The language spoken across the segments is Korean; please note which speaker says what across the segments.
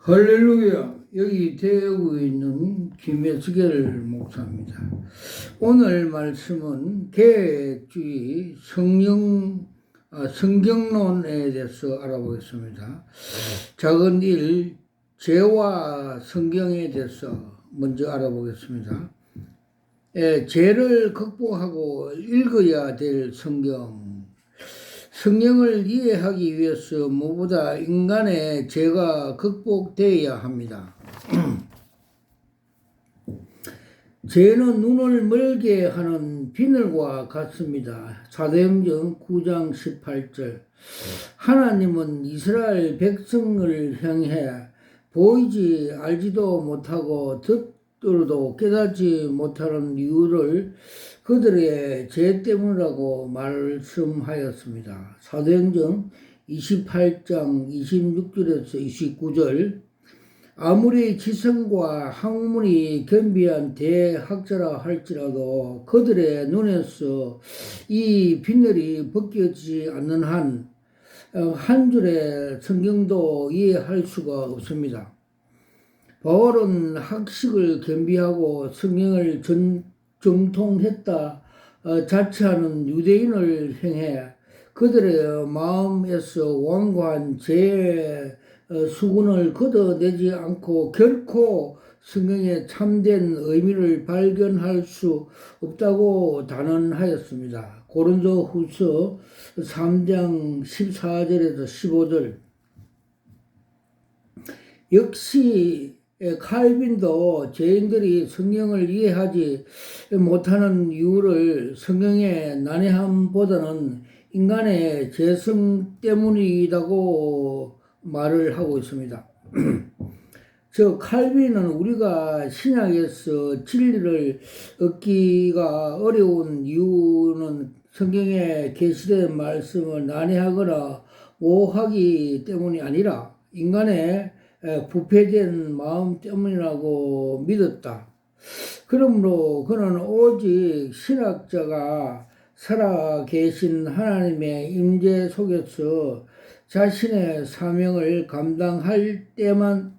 Speaker 1: 할렐루야. 여기 대구에 있는 김혜수길 목사입니다. 오늘 말씀은 개주의 성경론에 대해서 알아보겠습니다. 작은 일, 죄와 성경에 대해서 먼저 알아보겠습니다. 죄를 극복하고 읽어야 될 성경을 이해하기 위해서 무엇보다 인간의 죄가 극복되어야 합니다. 죄는 눈을 멀게 하는 비늘과 같습니다. 사도행전 9장 18절. 하나님은 이스라엘 백성을 향해 보이지 알지도 못하고 듣도록 깨닫지 못하는 이유를 그들의 죄 때문이라고 말씀하였습니다. 사도행전 28장 26절에서 29절. 아무리 지성과 학문이 겸비한 대학자라 할지라도 그들의 눈에서 이 비늘이 벗겨지지 않는 한 줄의 성경도 이해할 수가 없습니다. 바울은 학식을 겸비하고 성경을 정통했다 자처하는 유대인을 향해 그들의 마음에서 완고한 죄의 수군을 걷어내지 않고 결코 성경의 참된 의미를 발견할 수 없다고 단언하였습니다. 고린도후서 3장 14절에서 15절. 역시 칼빈도 죄인들이 성경을 이해하지 못하는 이유를 성경의 난해함보다는 인간의 죄성 때문이라고 말을 하고 있습니다. 칼빈은 우리가 신약에서 진리를 얻기가 어려운 이유는 성경에 계시된 말씀을 난해하거나 모호하기 때문이 아니라 인간의 부패된 마음 때문이라고 믿었다. 그러므로 그는 오직 신학자가 살아계신 하나님의 임재 속에서 자신의 사명을 감당할 때만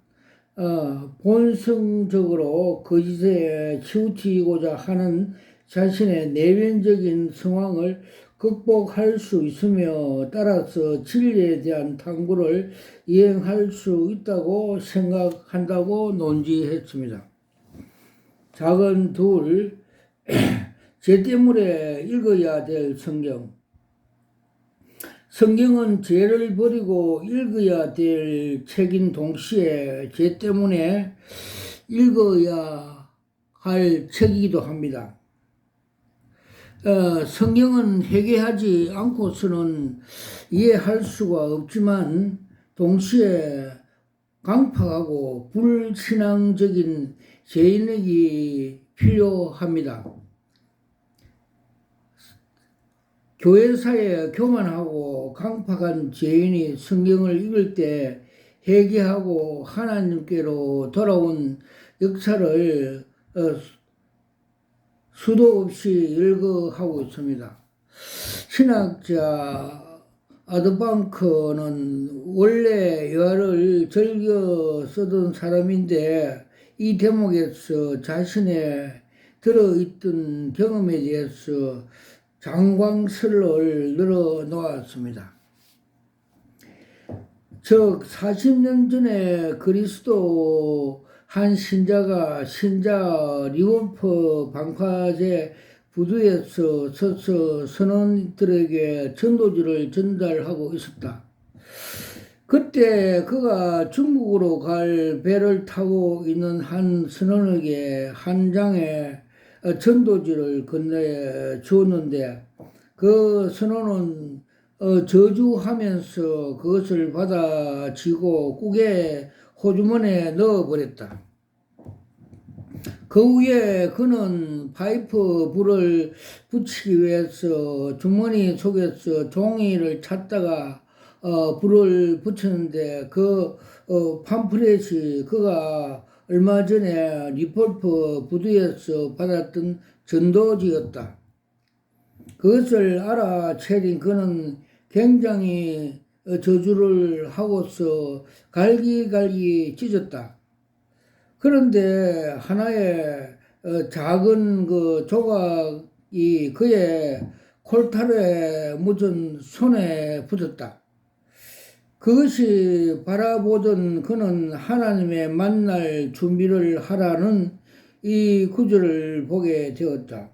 Speaker 1: 본성적으로 거짓에 치우치고자 하는 자신의 내면적인 상황을 극복할 수 있으며 따라서 진리에 대한 탐구를 이행할 수 있다고 생각한다고 논지했습니다. 작은 둘, 죄 때문에 읽어야 될 성경. 성경은 죄를 버리고 읽어야 될 책인 동시에 죄 때문에 읽어야 할 책이기도 합니다. 성경은 회개하지 않고서는 이해할 수가 없지만 동시에 강팍하고 불신앙적인 죄인에게 필요합니다. 교회사에 교만하고 강팍한 죄인이 성경을 읽을 때 회개하고 하나님께로 돌아온 역사를 수도 없이 열거하고 있습니다. 신학자 아드방크는 원래 여화를 즐겨 쓰던 사람인데 이 대목에서 자신의 들어있던 경험에 대해서 장광설을 늘어놓았습니다. 즉 40년 전에 그리스도 한 신자 리원프 방파제 부두에서 서서 선원들에게 전도지를 전달하고 있었다. 그때 그가 중국으로 갈 배를 타고 있는 한 선원에게 한 장의 전도지를 건네 주었는데 그 선원은 저주하면서 그것을 받아쥐고 국의 호주머니에 넣어버렸다. 그 후에 그는 파이프 불을 붙이기 위해서 주머니 속에서 종이를 찾다가 불을 붙였는데 그 팜플렛이 그가 얼마 전에 리폴프 부두에서 받았던 전도지였다. 그것을 알아채린 그는 굉장히 저주를 하고서 갈기갈기 찢었다. 그런데 하나의 작은 그 조각이 그의 콜타르에 묻은 손에 붙었다. 그것이 바라보던 그는 하나님의 만날 준비를 하라는 이 구절을 보게 되었다.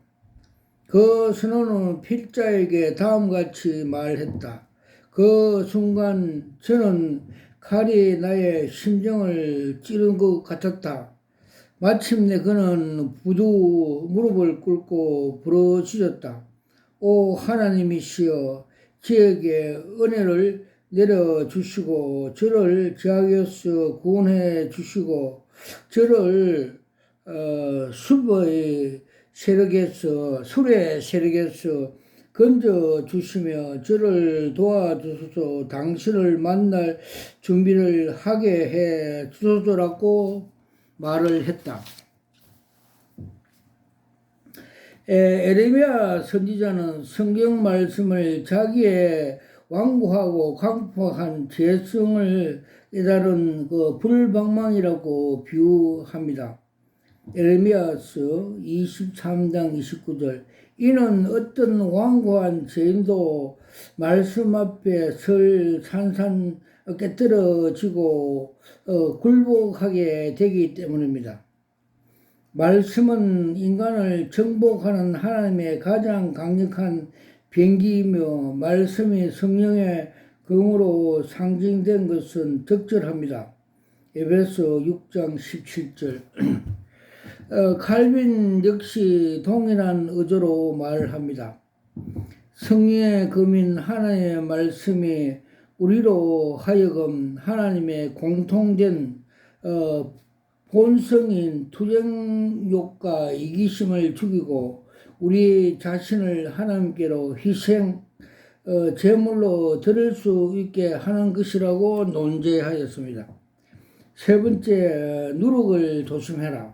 Speaker 1: 그 선원은 필자에게 다음같이 말했다. 그 순간 저는 칼이 나의 심정을 찌른 것 같았다. 마침내 그는 부두 무릎을 꿇고 부르짖었다. 오 하나님이시여, 저에게 은혜를 내려주시고 저를 죄악에서 구원해 주시고 저를 술의 세력에서 건져 주시며 저를 도와주소서. 당신을 만날 준비를 하게 해 주소서라고 말을 했다. 에레미야 선지자는 성경 말씀을 자기의 완고하고 강팍한 죄성을 깨달은 그 불방망이라고 비유합니다. 에레미야서 23장 29절. 이는 어떤 완고한 죄인도 말씀 앞에 설 산산 깨뜨려지고 굴복하게 되기 때문입니다. 말씀은 인간을 정복하는 하나님의 가장 강력한 병기이며 말씀이 성령의 검으로 상징된 것은 적절합니다. 에베소 6장 17절. 칼빈 역시 동일한 의도로 말합니다. 성령의 검인 하나님의 말씀이 우리로 하여금 하나님의 공통된 본성인 투쟁욕과 이기심을 죽이고 우리 자신을 하나님께로 희생 제물로 드릴 수 있게 하는 것이라고 논제하였습니다. 세 번째, 누룩을 조심해라.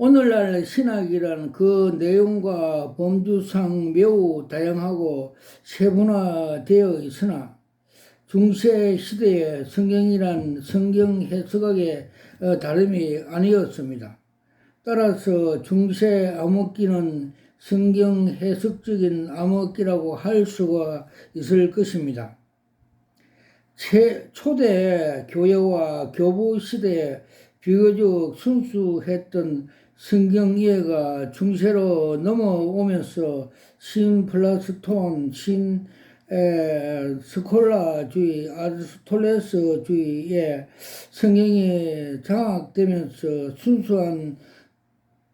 Speaker 1: 오늘날 신학이란 그 내용과 범주상 매우 다양하고 세분화되어 있으나 중세 시대의 성경이란 성경 해석학의 다름이 아니었습니다. 따라서 중세 암흑기는 성경 해석적인 암흑기라고 할 수가 있을 것입니다. 초대 교회와 교부 시대에 비교적 순수했던 성경 이해가 중세로 넘어오면서 신플라톤, 스콜라주의, 아리스토텔레스주의에 성경이 장악되면서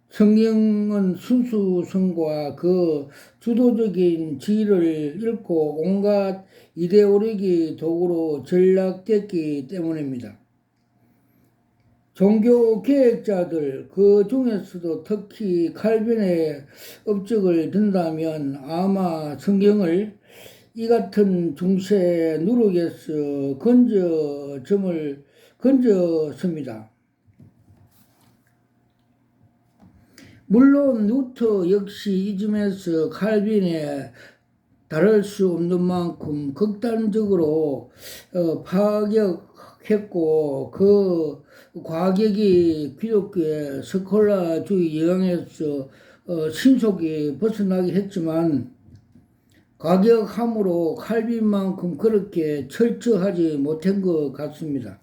Speaker 1: 성경은 순수성과 그 주도적인 지위를 잃고 온갖 이데올로기 도구로 전락됐기 때문입니다. 종교 개혁자들, 그 중에서도 특히 칼빈의 업적을 든다면 아마 성경을 이 같은 중세 누룩에서 건졌습니다. 물론 루터 역시 이 점에서 칼빈에 다를 수 없는 만큼 극단적으로 파격했고 그 과격이 기독교의 스콜라주의 영향에서 신속히 벗어나게 했지만 과격함으로 칼빈만큼 그렇게 철저하지 못한 것 같습니다.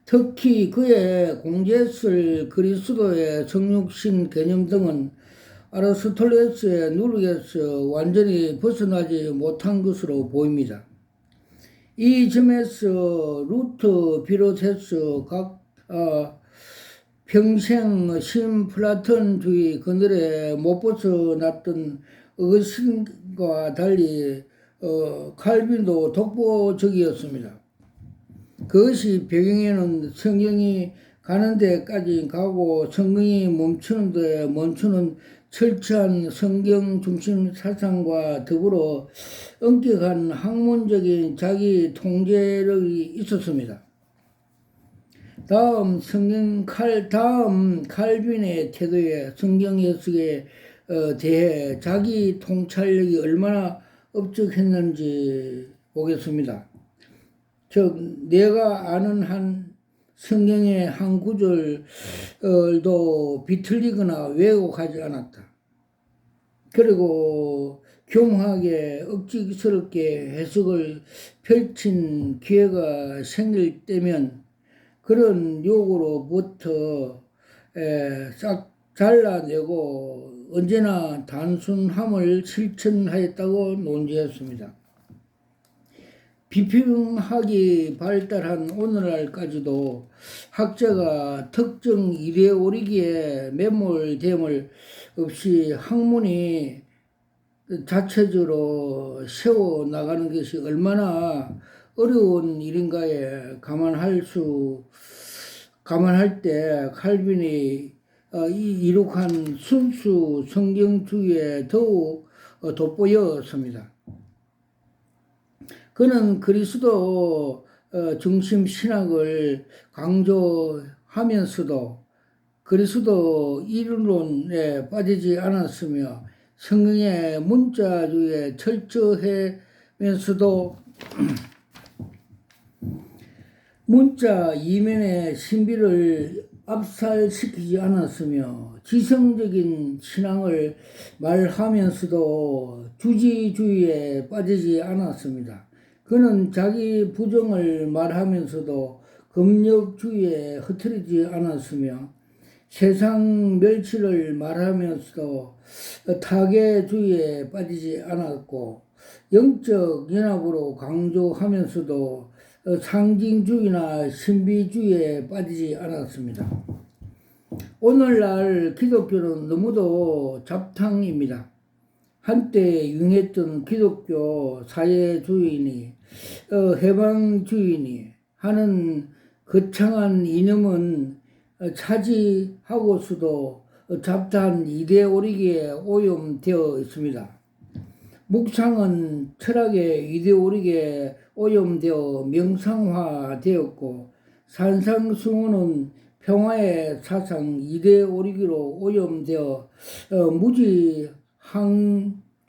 Speaker 1: 특히 그의 공제설 그리스도의 성육신 개념 등은 아리스토텔레스의 누룩에서 완전히 벗어나지 못한 것으로 보입니다. 이 점에서 루터 비롯해서 평생 신플라톤주의 그늘에 못 벗어났던 어거스틴과 달리 칼빈도 독보적이었습니다. 그것이 배경에는 성경이 가는 데까지 가고 성경이 멈추는 데 멈추는 철저한 성경 중심 사상과 더불어 엄격한 학문적인 자기 통제력이 있었습니다. 다음 칼빈의 태도에 성경 해석에 대해 자기 통찰력이 얼마나 업적했는지 보겠습니다. 즉 내가 아는 한 성경의 한 구절도 비틀리거나 왜곡하지 않았다. 그리고 교묘하게 억지스럽게 해석을 펼친 기회가 생길 때면 그런 욕으로부터 싹 잘라내고 언제나 단순함을 실천하였다고 논지했습니다. 비평학이 발달한 오늘날까지도 학자가 특정 이래 오르기에 매몰됨을 없이 학문이 자체적으로 세워나가는 것이 얼마나 어려운 일인가에 감안할 때 칼빈이 이룩한 순수 성경주의에 더욱 돋보였습니다. 그는 그리스도 중심 신학을 강조하면서도 그리스도 이론에 빠지지 않았으며 성경의 문자주의에 철저하면서도 문자 이면의 신비를 압살시키지 않았으며 지성적인 신앙을 말하면서도 주지주의에 빠지지 않았습니다. 그는 자기 부정을 말하면서도 금력주의에 흐트리지 않았으며 세상 멸치를 말하면서도 타계주의에 빠지지 않았고 영적 연합으로 강조하면서도 상징주의나 신비주의에 빠지지 않았습니다. 오늘날 기독교는 너무도 잡탕입니다. 한때 유행했던 기독교 사회주의니 해방주의니 하는 거창한 이념은 차지하고서도 잡다한 이데올로기에 오염되어 있습니다. 묵상은 철학의 이데올로기에 오염되어 명상화되었고 산상수훈은 평화의 사상 이데올로기로 오염되어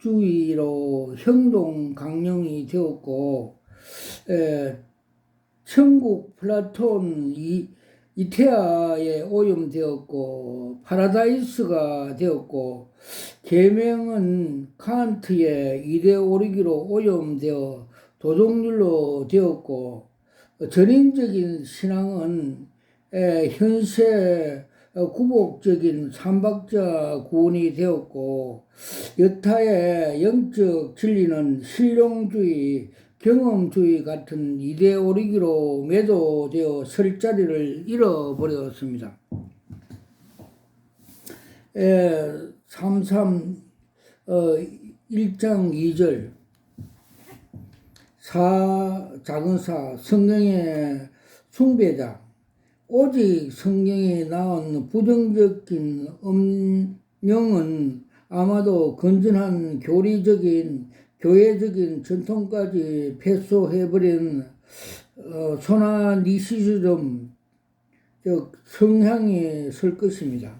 Speaker 1: 무지항주의로 행동 강령이 되었고 천국 플라톤 이테아에 오염되었고 파라다이스가 되었고 계명은 칸트의 이데올로기로 오염되어 도덕률로 되었고 전인적인 신앙은 현세 구복적인 삼박자 구원이 되었고 여타의 영적 진리는 실용주의, 경험주의 같은 이데올로기로 매도되어 설 자리를 잃어버렸습니다. 1장 2절 작은 사 성경의 숭배자 오직 성경에 나온 부정적인 음령은 아마도 건전한 교회적인 전통까지 폐소해버린 소나니시즘 즉 성향이 설 것입니다.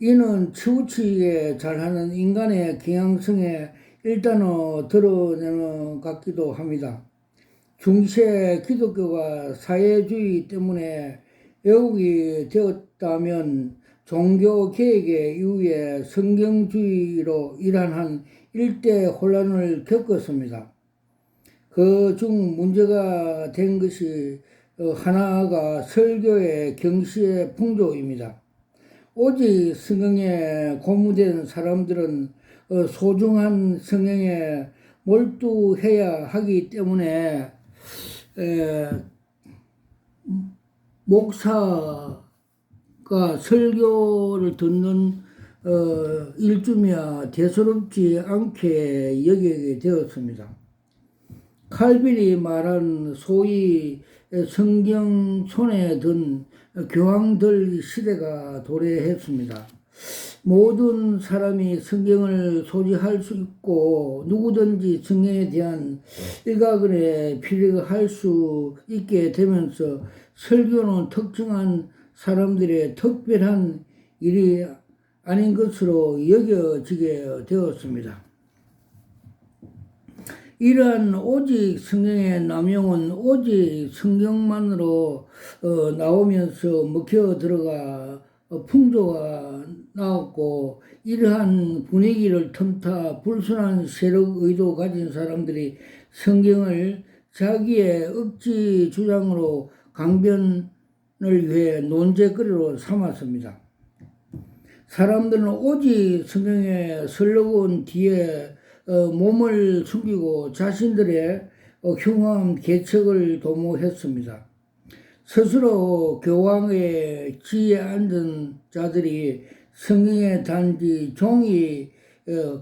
Speaker 1: 이는 치우치게 잘하는 인간의 경향성에 일단은 드러내는 것 같기도 합니다. 중세 기독교가 사회주의 때문에 왜곡이 되었다면 종교개혁의 이후에 성경주의로 일환한 일대 혼란을 겪었습니다. 그 중 문제가 된 것이 하나가 설교의 경시의 풍조입니다. 오직 성경에 고무된 사람들은 소중한 성경에 몰두해야 하기 때문에 목사가 설교를 듣는 일주며 대수롭지 않게 여기게 되었습니다. 칼빈이 말한 소위 성경 손에 든 교황들 시대가 도래했습니다. 모든 사람이 성경을 소지할 수 있고 누구든지 성경에 대한 일가견에 필요할 수 있게 되면서 설교는 특정한 사람들의 특별한 일이 아닌 것으로 여겨지게 되었습니다. 이러한 오직 성경의 남용은 오직 성경만으로 나오면서 먹혀 들어가 풍조가 나왔고, 이러한 분위기를 틈타 불순한 세력 의도 가진 사람들이 성경을 자기의 억지 주장으로 강변을 위해 논쟁거리로 삼았습니다. 사람들은 오직 성경의 설렁은 뒤에 몸을 숨기고 자신들의 흉한 계책을 도모했습니다. 스스로 교황의 지위에 앉은 자들이 성경에 단지 종이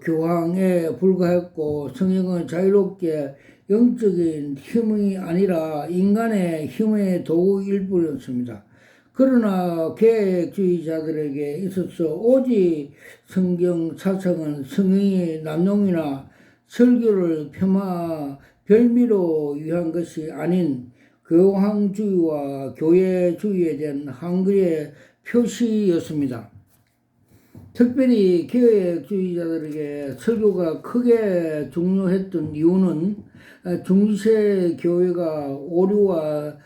Speaker 1: 교황에 불과했고, 성경은 자유롭게 영적인 힘이 아니라 인간의 힘의 도구일 뿐이었습니다. 그러나 계획주의자들에게 있어서 오직 성경 사상은 성경의 남용이나 설교를 폄하 별미로 위한 것이 아닌 교황주의와 교회주의에 대한 한글의 표시였습니다. 특별히 계획주의자들에게 설교가 크게 중요했던 이유는 중세 교회가 오류와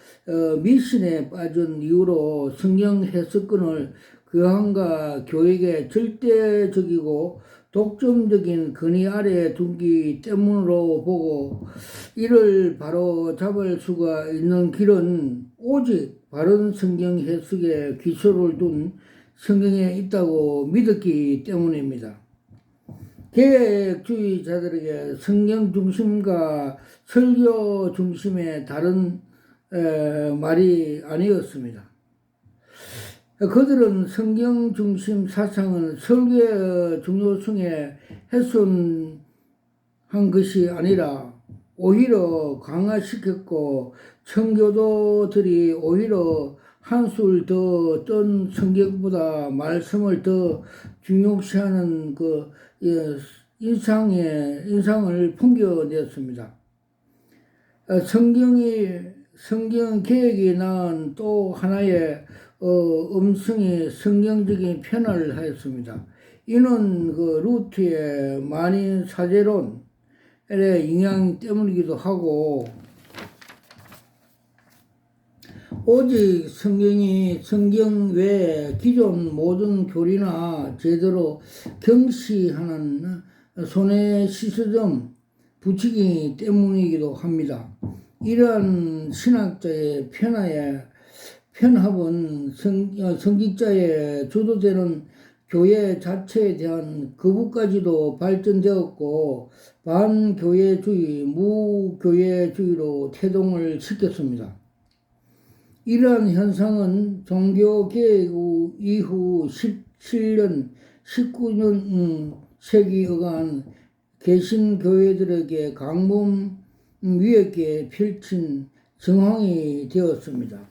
Speaker 1: 미신에 빠진 이유로 성경 해석권을 교황과 교회에게 절대적이고 독점적인 권위 아래에 두기 때문으로 보고, 이를 바로 잡을 수가 있는 길은 오직 바른 성경 해석에 기초를 둔 성경에 있다고 믿었기 때문입니다. 계획주의자들에게 성경 중심과 설교 중심의 다른 말이 아니었습니다. 그들은 성경 중심 사상은 설교의 중요성에 훼손한 것이 아니라 오히려 강화시켰고, 청교도들이 오히려 한술 더 뜬 성경보다 말씀을 더 중요시하는 인상을 풍겨냈습니다. 성경 계획이 낳은 또 하나의 음성이 성경적인 편을 하였습니다. 이는 루트의 만인 사제론의 영향 때문이기도 하고, 오직 성경 외에 기존 모든 교리나 제대로 경시하는 손에 시스템 부추기 때문이기도 합니다. 이러한 신학자의 편합은 성직자의 주도되는 교회 자체에 대한 거부까지도 발전되었고, 반교회주의, 무교회주의로 태동을 시켰습니다. 이러한 현상은 종교개혁 이후 17년, 19년 세기 어간 개신교회들에게 강범 위에게 펼친 정황이 되었습니다.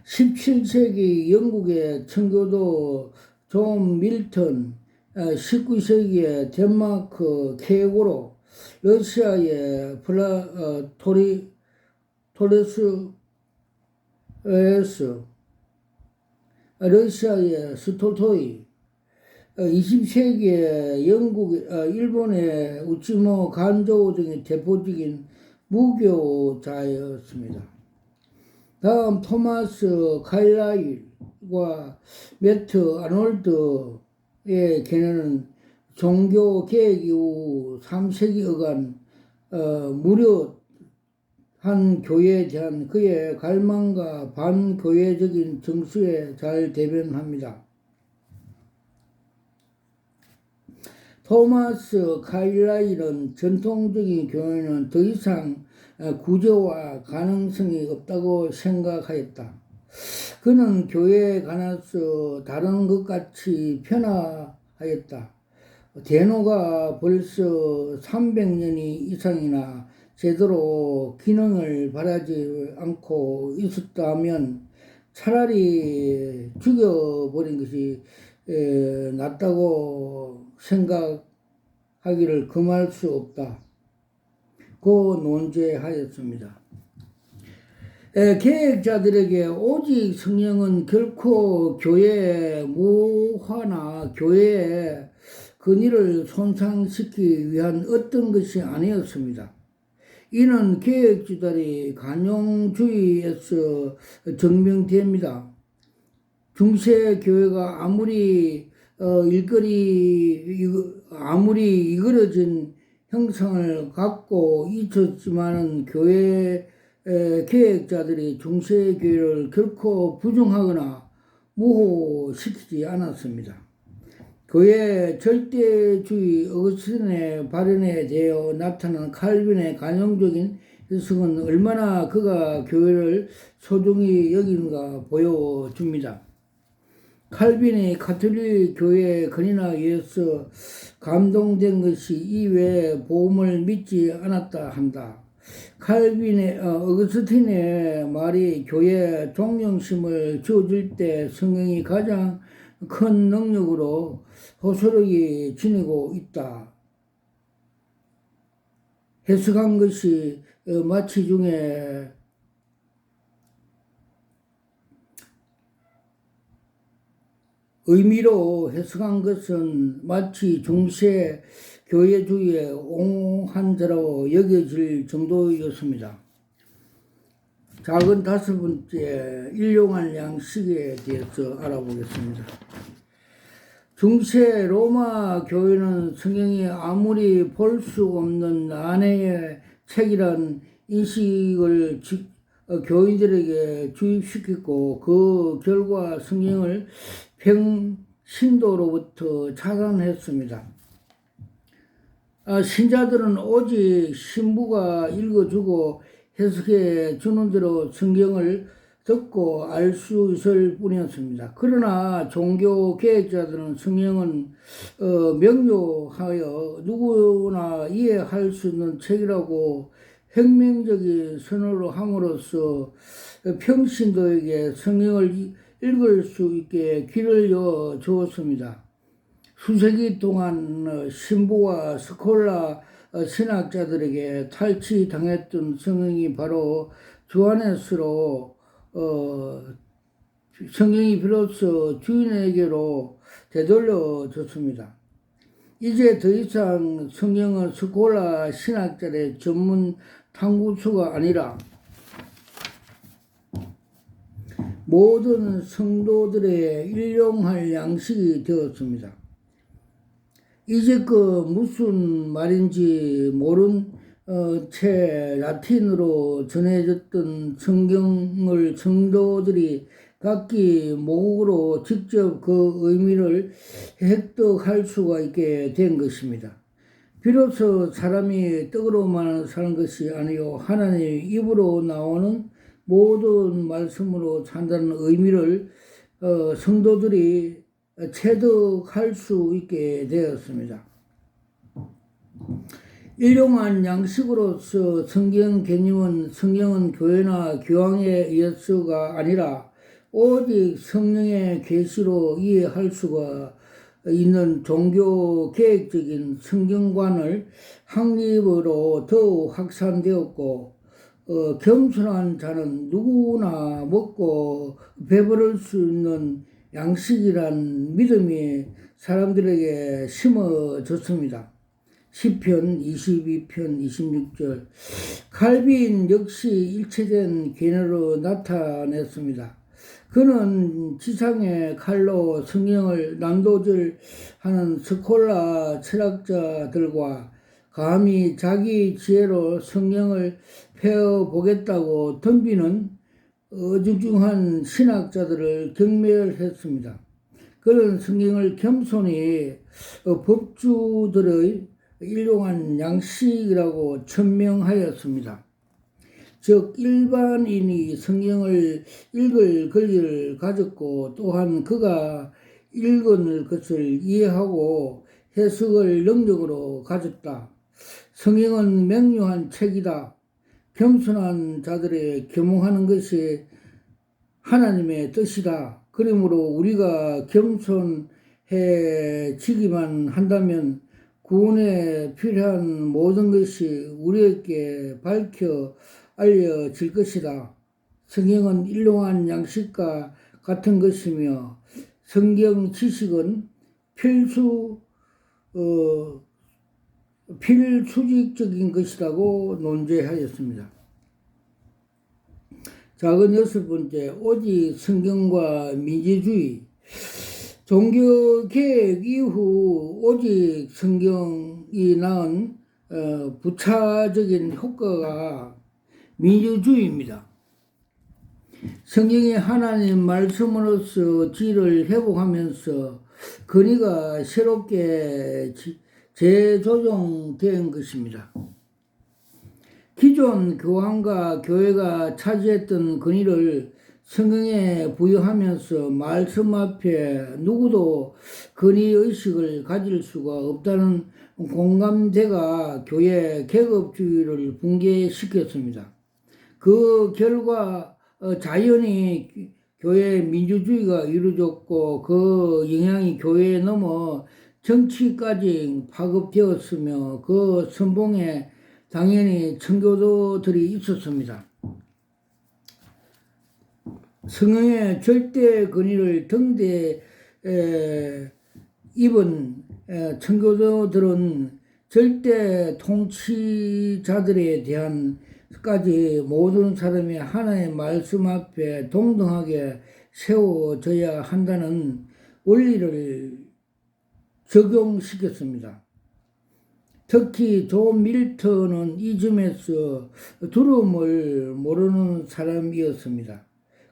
Speaker 1: 17세기 영국의 청교도 존 밀턴, 19세기의 덴마크 케고로, 러시아의 토레스, 러시아의 스토토이, 20세기의 일본의 우치모 간조 등의 대표적인 무교자였습니다. 다음 토마스 카일라일과 매트 아놀드의 견해는 종교 개혁 이후 3세기여간 무료한 교회에 대한 그의 갈망과 반교회적인 정수에 잘 대변합니다. 토마스 카일라일은 전통적인 교회는 더 이상 구조와 가능성이 없다고 생각하였다. 그는 교회에 관해서 다른 것 같이 편하였다. 대노가 벌써 300년이 이상이나 제대로 기능을 발하지 않고 있었다면 차라리 죽여버린 것이 낫다고 생각하기를 금할 수 없다. 고 논제하였습니다. 계획자들에게 오직 성령은 결코 교회의 무화나 교회의 근위를 손상시키기 위한 어떤 것이 아니었습니다. 이는 계획주들이 관용주의에서 증명됩니다. 중세교회가 아무리 이끌어진 형상을 갖고 있었지만은 교회 계획자들이 중세교회를 결코 부정하거나 모호시키지 않았습니다. 교회 절대주의 어거스틴의 발현에 대해 나타난 칼빈의 관용적인 해석은 얼마나 그가 교회를 소중히 여기는가 보여줍니다. 칼빈이 가톨릭 교회의 근인에 의해서 감동된 것이 이외에 복음을 믿지 않았다 한다. 어거스틴의 말이 교회 존경심을 주어줄 때 성경이 가장 큰 능력으로 호소력이 지니고 있다. 해석한 것이 마치 중에 의미로 해석한 것은 마치 중세 교회주의의 옹호한 자라고 여겨질 정도였습니다. 작은 다섯 번째, 일용할 양식에 대해서 알아보겠습니다. 중세 로마 교회는 성경이 아무리 볼 수 없는 난해의 책이란 인식을 교인들에게 주입시켰고, 그 결과 성경을 평신도로부터 차단했습니다. 신자들은 오직 신부가 읽어주고 해석해 주는 대로 성경을 듣고 알 수 있을 뿐이었습니다. 그러나 종교 계획자들은 성경은 명료하여 누구나 이해할 수 있는 책이라고 혁명적인 선언을 함으로써 평신도에게 성경을 읽을 수 있게 길을 여어 주었습니다. 수세기 동안 신부와 스콜라 신학자들에게 탈취당했던 성경이 바로 주 안에서로 성경이 비로소 주인에게로 되돌려졌습니다. 이제 더 이상 성경은 스콜라 신학자의 전문 탐구서가 아니라 모든 성도들의 일용할 양식이 되었습니다. 이제껏 무슨 말인지 모른 채 라틴어로 전해졌던 성경을 성도들이 각기 모국어로 직접 그 의미를 획득할 수가 있게 된 것입니다. 비로소 사람이 떡으로만 사는 것이 아니요 하나님의 입으로 나오는 모든 말씀으로 산다는 의미를 성도들이 체득할 수 있게 되었습니다. 일용한 양식으로서 성경은 교회나 교황에 의해서가 아니라 오직 성령의 계시로 이해할 수가 있는 종교 계획적인 성경관을 확립으로 더욱 확산되었고, 겸손한 자는 누구나 먹고 배부를 수 있는 양식이란 믿음이 사람들에게 심어졌습니다. 시편 22편 26절. 칼빈 역시 일체된 개념으로 나타냈습니다. 그는 지상의 칼로 성경을 난도질하는 스콜라 철학자들과 감히 자기 지혜로 성경을 펴보겠다고 덤비는 어중중한 신학자들을 경멸했습니다. 그는 성경을 겸손히 법주들의 일용한 양식이라고 천명하였습니다. 즉 일반인이 성경을 읽을 권리를 가졌고, 또한 그가 읽은 것을 이해하고 해석을 능력으로 가졌다. 성경은 명료한 책이다. 겸손한 자들의 겸응하는 것이 하나님의 뜻이다. 그러므로 우리가 겸손해지기만 한다면 구원에 필요한 모든 것이 우리에게 밝혀 알려질 것이다. 성경은 일용한 양식과 같은 것이며 성경 지식은 필수 어, 필수직적인 것이라고 논제하였습니다. 작은 6번째, 오직 성경과 민주주의. 종교개혁 이후 오직 성경이 낳은 부차적인 효과가 민주주의입니다. 성경의 하나님 말씀으로서 질을 회복하면서 근위가 새롭게 재조정된 것입니다. 기존 교황과 교회가 차지했던 근위를 성경에 부여하면서 말씀 앞에 누구도 근위의식을 가질 수가 없다는 공감대가 교회 계급주의를 붕괴시켰습니다. 그 결과 자연히 교회 민주주의가 이루어졌고 그 영향이 교회에 넘어 정치까지 파급되었으며 그 선봉에 당연히 청교도들이 있었습니다. 성경의 절대 권위를 등대 입은 청교도들은 절대 통치자들에 대한까지 모든 사람이 하나님의 말씀 앞에 동등하게 세워져야 한다는 원리를 적용시켰습니다. 특히 존 밀턴은 이 점에서 두려움을 모르는 사람이었습니다.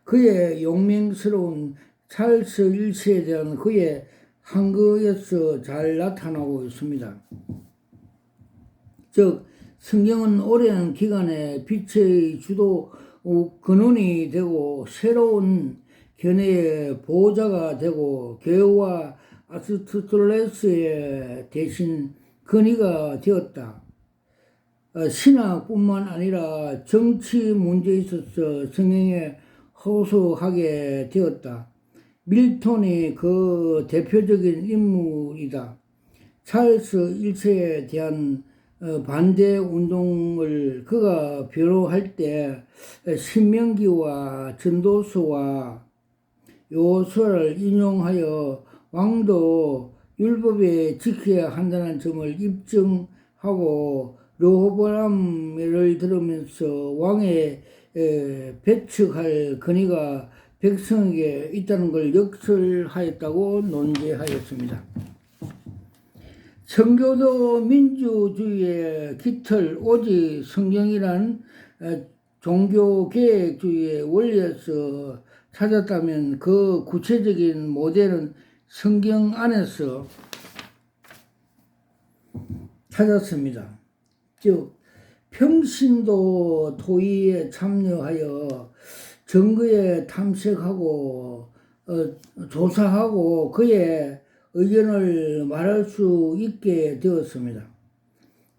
Speaker 1: 그의 용맹스러운 찰스 1세에 대한 그의 한거에서 잘 나타나고 있습니다. 즉 성경은 오랜 기간에 빛의 주도 근원이 되고 새로운 견해의 보호자가 되고 교회와 아리스토텔레스의 대신 근위가 되었다. 신학뿐만 아니라 정치 문제에 있어서 성경에 호소하게 되었다. 밀턴이 그 대표적인 인물이다. 찰스 1세에 대한 반대 운동을 그가 비로할 때 신명기와 전도서와 요서를 인용하여 왕도 율법에 지켜야 한다는 점을 입증하고 르호보암을 들으면서 왕의 배척할 권위가 백성에게 있다는 걸 역설하였다고 논제하였습니다. 청교도 민주주의의 깃털 오직 성경이란 종교개혁주의의 원리에서 찾았다면 그 구체적인 모델은 성경 안에서 찾았습니다. 즉 평신도 토의에 참여하여 증거에 탐색하고 조사하고 그의 의견을 말할 수 있게 되었습니다.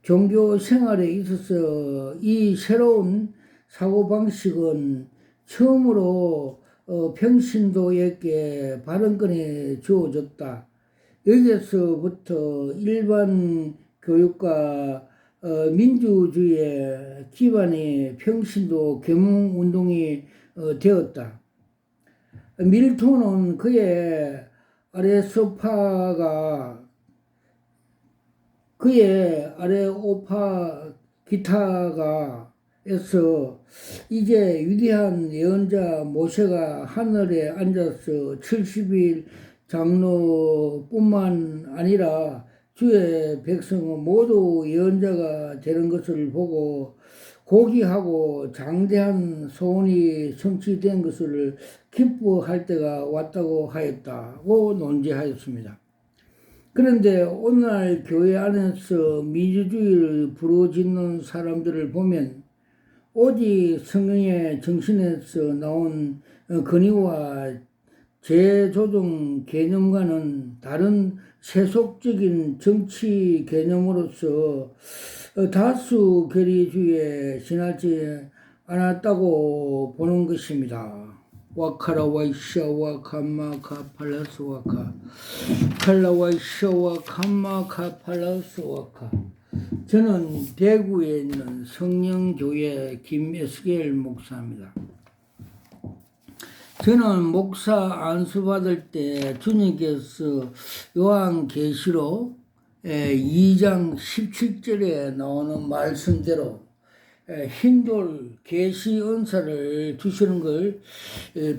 Speaker 1: 종교 생활에 있어서 이 새로운 사고방식은 처음으로 평신도에게 발언권이 주어졌다. 여기에서부터 일반 교육과 민주주의의 기반이 평신도 계몽운동이 되었다. 밀턴은 그의 아레오파기타가에서 이제 위대한 예언자 모세가 하늘에 앉아서 70일 장로뿐만 아니라 주의 백성은 모두 예언자가 되는 것을 보고 고귀하고 장대한 소원이 성취된 것을 기뻐할 때가 왔다고 하였다고 논제하였습니다. 그런데 오늘날 교회 안에서 민주주의를 부르짖는 사람들을 보면 오직 성령의 정신에서 나온 권위와 재조정 개념과는 다른 세속적인 정치 개념으로서 다수 결의주의에 지나지 않았다고 보는 것입니다. 와카라 와이샤와 감마카 팔라스 와카 칼라 와이샤와 감마카 팔라스 와카. 저는 대구에 있는 성령교회 김에스겔 목사입니다. 저는 목사 안수 받을 때 주님께서 요한계시록 2장 17절에 나오는 말씀대로 흰돌 계시 은사를 주시는 걸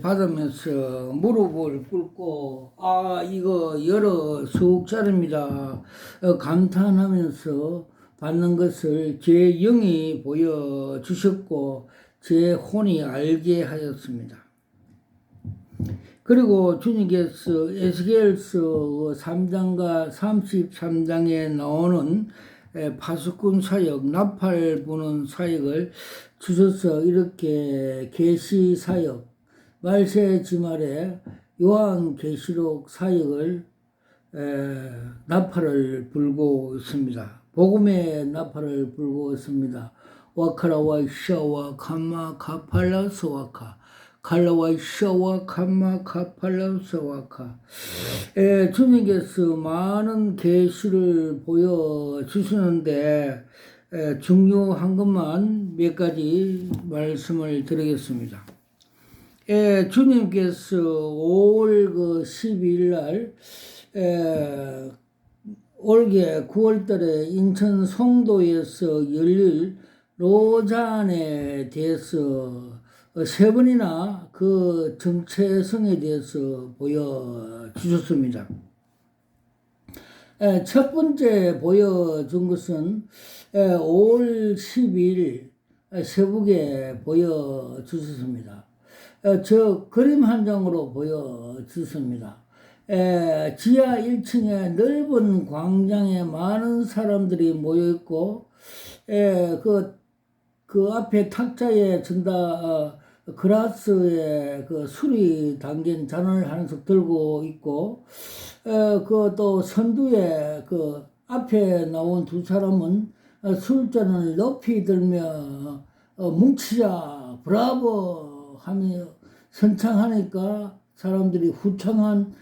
Speaker 1: 받으면서 무릎을 꿇고 이거 여러 수억짜리입니다 감탄하면서 받는 것을 제 영이 보여주셨고 제 혼이 알게 하였습니다. 그리고 주님께서 에스겔서 3장과 33장에 나오는 파수꾼 사역, 나팔 부는 사역을 주셔서 이렇게 계시 사역, 말세 지말에 요한 계시록 사역을 나팔을 불고 있습니다. 복음의 나팔을 불고 있습니다. 와카라와 샤와 카마 카팔라스와카 칼라와 샤와 카마 카팔라스와카 주님께서 많은 계시를 보여주시는데 중요한 것만 몇 가지 말씀을 드리겠습니다. 주님께서 5월 12일 날 올해 9월 달에 인천 송도에서 열릴 로잔에 대해서 세 번이나 그 정체성에 대해서 보여주셨습니다. 첫 번째 보여준 것은 5월 12일 세북에 보여주셨습니다. 저 그림 한 장으로 보여주셨습니다. 지하 1층에 넓은 광장에 많은 사람들이 모여있고 그 앞에 탁자에 그라스에 그 술이 담긴 잔을 하나씩 들고 있고 그 또 선두에 그 앞에 나온 두 사람은 술잔을 높이 들며 뭉치자 브라보 하며 선창하니까 사람들이 후창한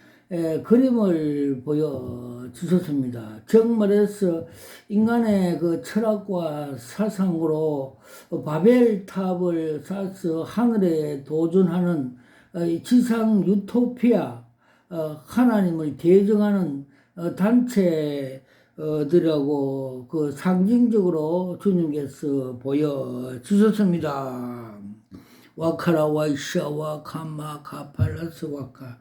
Speaker 1: 그림을 보여주셨습니다. 정말해서 인간의 그 철학과 사상으로 바벨탑을 쌓아서 하늘에 도전하는 지상 유토피아 하나님을 대적하는 단체들하고 그 상징적으로 주님께서 보여주셨습니다. 와카라와 이샤와 카마 카팔라스 와카.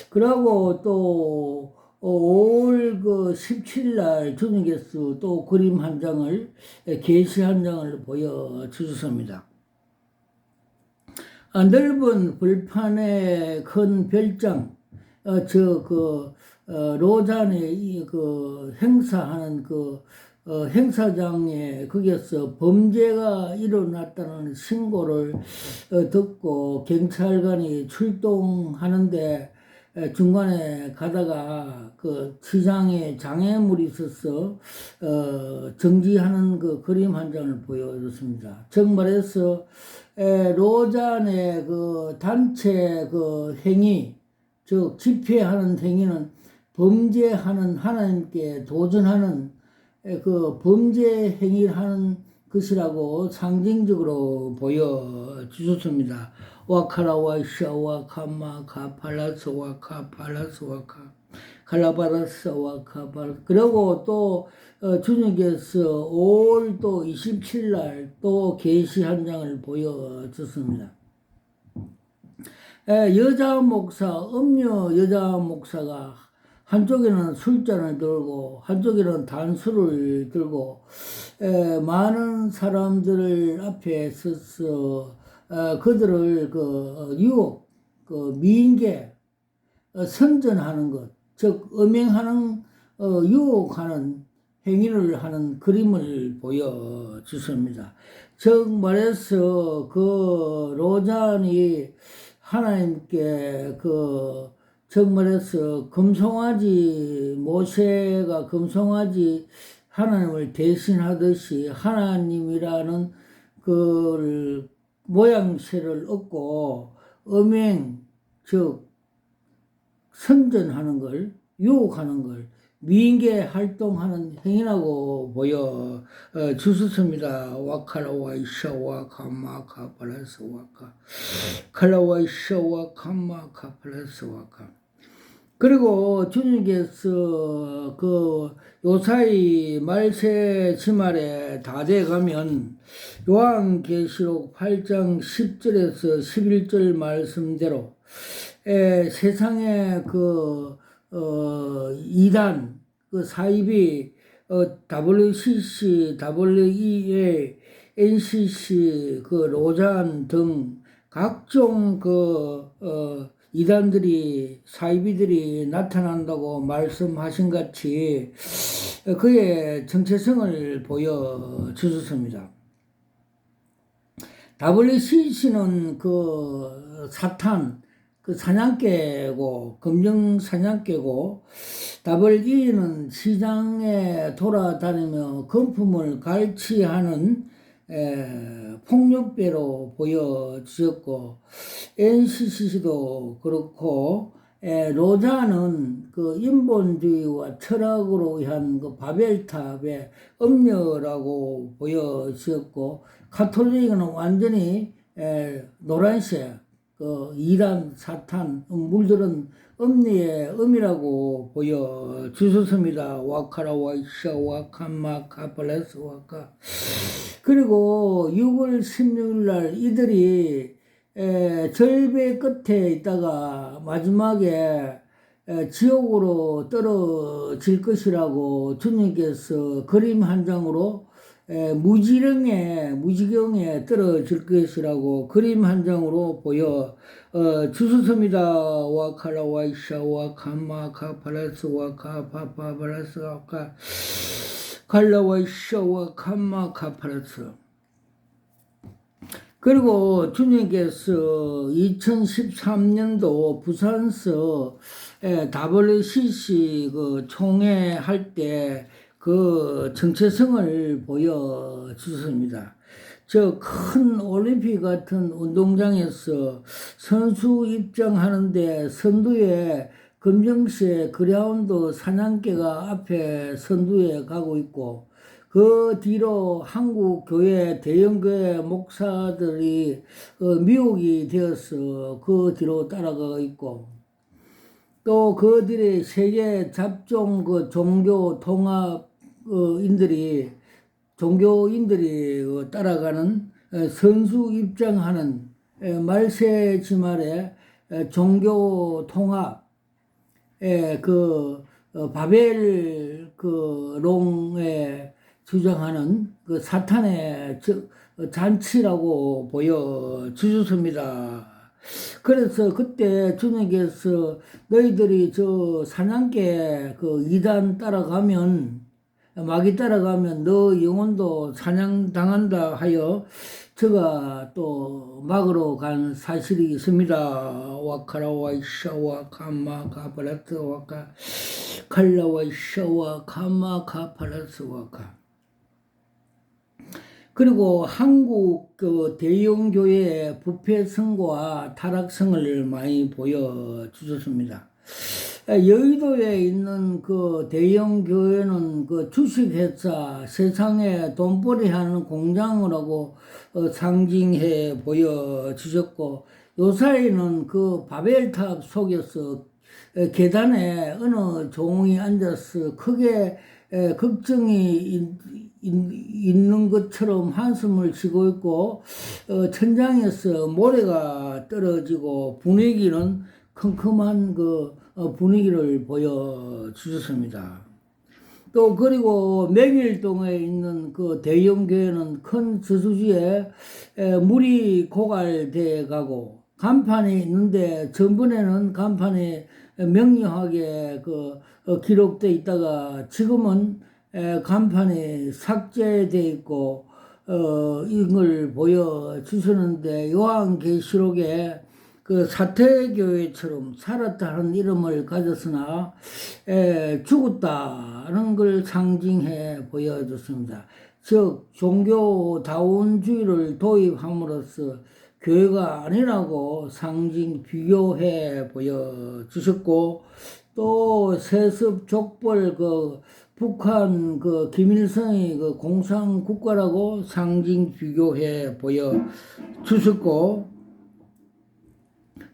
Speaker 1: 그러고 또 5월 17일 날 주님께서 또 그림 한 장을 계시 한 장을 보여주셨습니다. 넓은 벌판에 큰 별장, 로잔에 그 행사하는 행사장에 거기에서 범죄가 일어났다는 신고를 듣고 경찰관이 출동하는데 중간에 가다가 그 시장에 장애물이 있어서 정지하는 그 그림 한 장을 보여줬습니다. 정말해서 로잔의 그 단체 그 행위, 즉 집회하는 행위는 범죄하는 하나님께 도전하는 그 범죄 행위를 하는 것이라고 상징적으로 보여주셨습니다. 와카라와 샤와 카마 카팔라스와 카팔라스와카 칼라바라스와 카팔. 그리고 또 주님께서 5월 또 27일 날 또 계시 한 장을 보여줬습니다. 여자 목사, 음녀 여자 목사가 한쪽에는 술잔을 들고 한쪽에는 단수를 들고 많은 사람들 앞에 서서 그들을 유혹, 미인계 선전하는 것, 즉 음행하는 유혹하는 행위를 하는 그림을 보여주십니다. 즉 말해서 그 로잔이 하나님께 정말해서 모세가 금송아지 하나님을 대신하듯이 하나님이라는 그 모양새를 얻고 음행, 즉 선전하는 걸, 유혹하는 걸 미인계 활동하는 행위라고 보여주셨습니다. 와카라와 이샤와 카마 카팔라스 와카 칼라와 이샤와 카마 카팔라스 와카. 그리고 주님께서 그 요사이 말세 지말에 다 돼 가면 요한계시록 8장 10절에서 11절 말씀대로 세상의 이단 그 사이비 WCC, WEA, NCC, 로잔 등 각종 이단들이 사이비들이 나타난다고 말씀하신 같이 그의 정체성을 보여주셨습니다. WCC는 사탄 사냥개고 검정 사냥개고 WE는 시장에 돌아다니며 금품을 갈취하는 폭력배로 보여주셨고 NCC도 그렇고 로자는 인본주의와 철학으로 한 바벨탑의 음녀라고 보여주셨고 카톨릭은 완전히 노란색 이란 사탄 물들은 음리의 음이라고 보여주셨습니다. 와카라 와이샤 와카마 카팔레스 와카. 그리고 6월 16일 날 이들이 절벽 끝에 있다가 마지막에 지옥으로 떨어질 것이라고 주님께서 그림 한 장으로 무지경에 떨어질 것이라고 그림 한 장으로 보여 주셨습니다. 와카라 와이샤 와카마 카팔레스 와카파파팔레스 와카 칼라 와이샤 와카마 카팔레스. 그리고 주님께서 2013년도 부산서 WCC 총회 할 때 정체성을 보여주셨습니다. 저 큰 올림픽 같은 운동장에서 선수 입장하는데 선두에 검정색 그라운드 사냥개가 앞에 선두에 가고 있고 그 뒤로 한국 교회 대형교회 목사들이 미혹이 되어서 그 뒤로 따라가고 있고 또 그들이 세계 잡종 종교 종교인들이 따라가는 선수 입장하는 말세 지말에 종교 통합의 바벨 롱에 주장하는 사탄의 잔치라고 보여주셨습니다. 그래서 그때 주님께서 너희들이 저 사냥개 이단 따라가면 마귀 따라가면 너 영혼도 사냥당한다 하여 저가 또 막으로 간 사실이 있습니다. 와카라와 이샤와 카마 카파라트 와카 칼라와 이샤와 카마 카파라트 와카. 그리고 한국 대형교회의 부패성과 타락성을 많이 보여주셨습니다. 여의도에 있는 대형교회는 주식회사 세상에 돈벌이 하는 공장이라고 상징해 보여주셨고 요사이는 바벨탑 속에서 계단에 어느 종이 앉아서 크게 걱정이 있는 것처럼 한숨을 쉬고 있고 천장에서 모래가 떨어지고 분위기는 컴컴한 분위기를 보여주셨습니다. 또 그리고 명일동에 있는 대형교회는 큰 저수지에 물이 고갈돼 가고 간판이 있는데 전번에는 간판이 명료하게 기록돼 있다가 지금은 간판이 삭제돼 있고 이걸 보여주셨는데 요한계시록에 사태교회처럼 살았다는 이름을 가졌으나 죽었다는 걸 상징해 보여줬습니다. 즉 종교다운주의를 도입함으로써 교회가 아니라고 상징 비교해 보여주셨고 또 세습 족벌 북한 김일성이 공산국가라고 상징 비교해 보여주셨고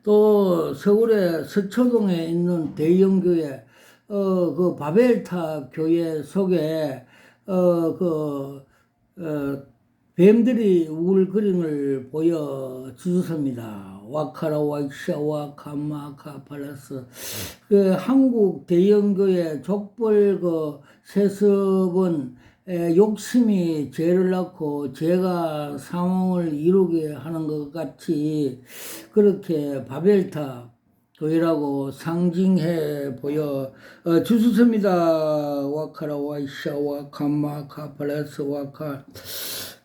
Speaker 1: 또 서울의 서초동에 있는 대형교회, 그 바벨탑 교회 속에, 뱀들이 우글거림을 보여주셨습니다. 와카라 와이샤와 카마카 팔라스. 한국 대형교회 족벌 세습은 욕심이 죄를 낳고 죄가 사망을 이루게 하는 것 같이 그렇게 바벨탑 교회라고 상징해 보여 주셨습니다. 와카라 와이샤와 카마카 팔라스 와카